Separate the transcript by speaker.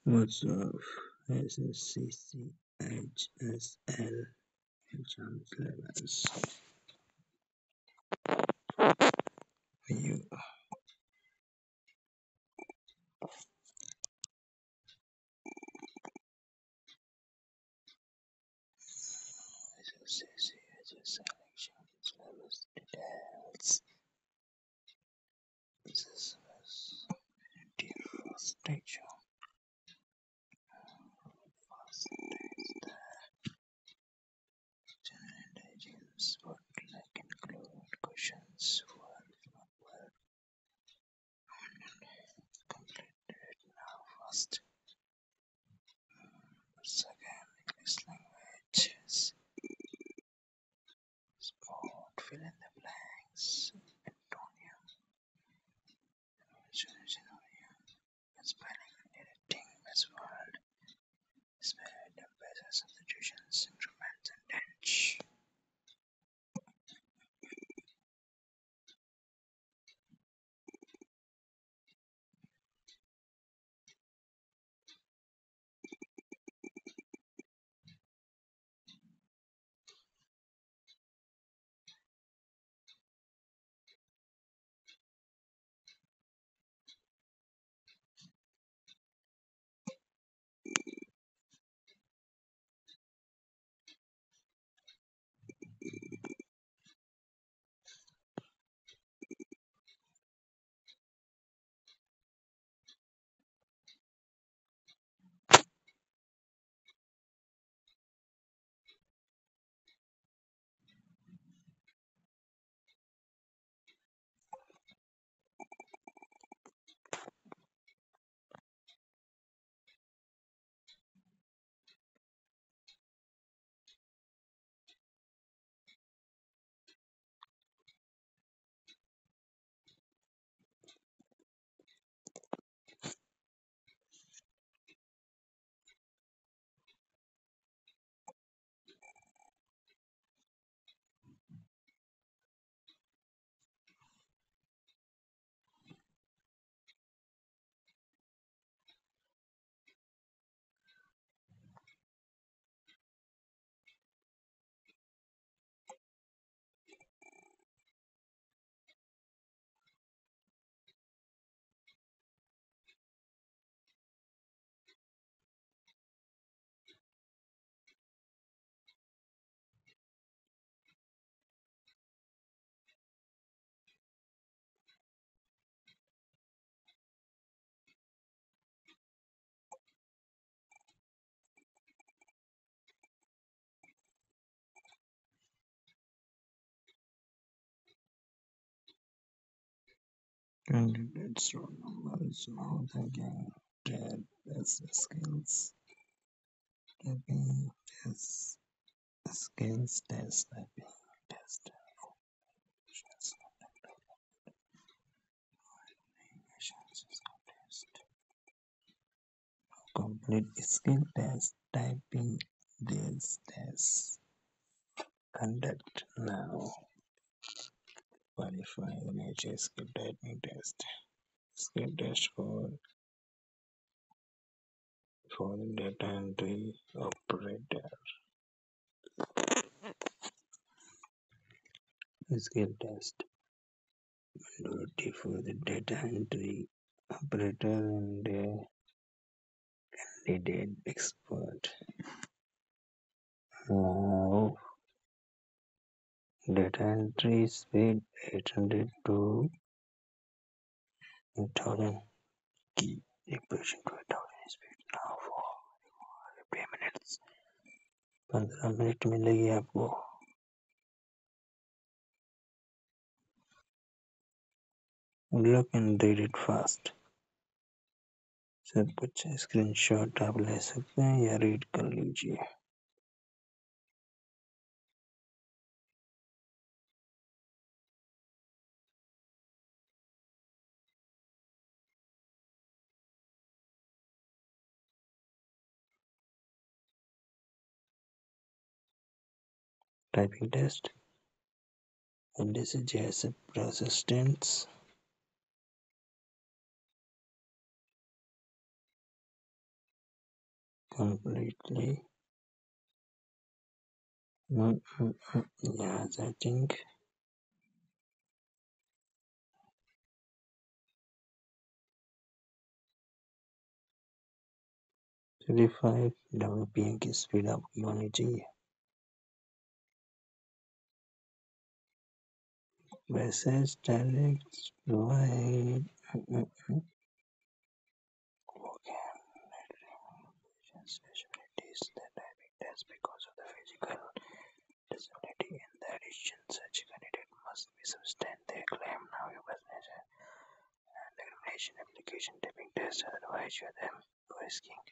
Speaker 1: What's up? SSC CHSL exam syllabus. You SSC CHSL exam syllabus details. This was Tier-1 stage. First is the general intelligence, but like include questions well completed now. First, second, English language. Sport, fill in the blanks. Antonio, Scenario, spelling and editing, Miss World, spelled better substitutions, increments, and tench. Candidates roll numbers, mouth again, tab, test skills, typing, test skills, test typing, test animations, test. Complete skill test, typing this test. Conduct now. Qualify the nature skill typing test. Skill test for the data entry operator. Skill test. Ability for the data entry operator and candidate expert. Now, data entry speed 800 to 1000. Key equation to 1000 speed now for 50 minutes. 15 minute मिलेगी आपको. Look and read it fast. सब कुछ screenshot आप ले सकते हैं या read कर लीजिए. Typing test. And this is just persistence. completely. Yes, I think 35 WPM की स्पीड आपकी होनी चाहिए. वैसे statics provide specialties that having tests because of the physical disability. In the addition, such candidate must be substantiate their claim now your business and examination application typing test, otherwise you them risking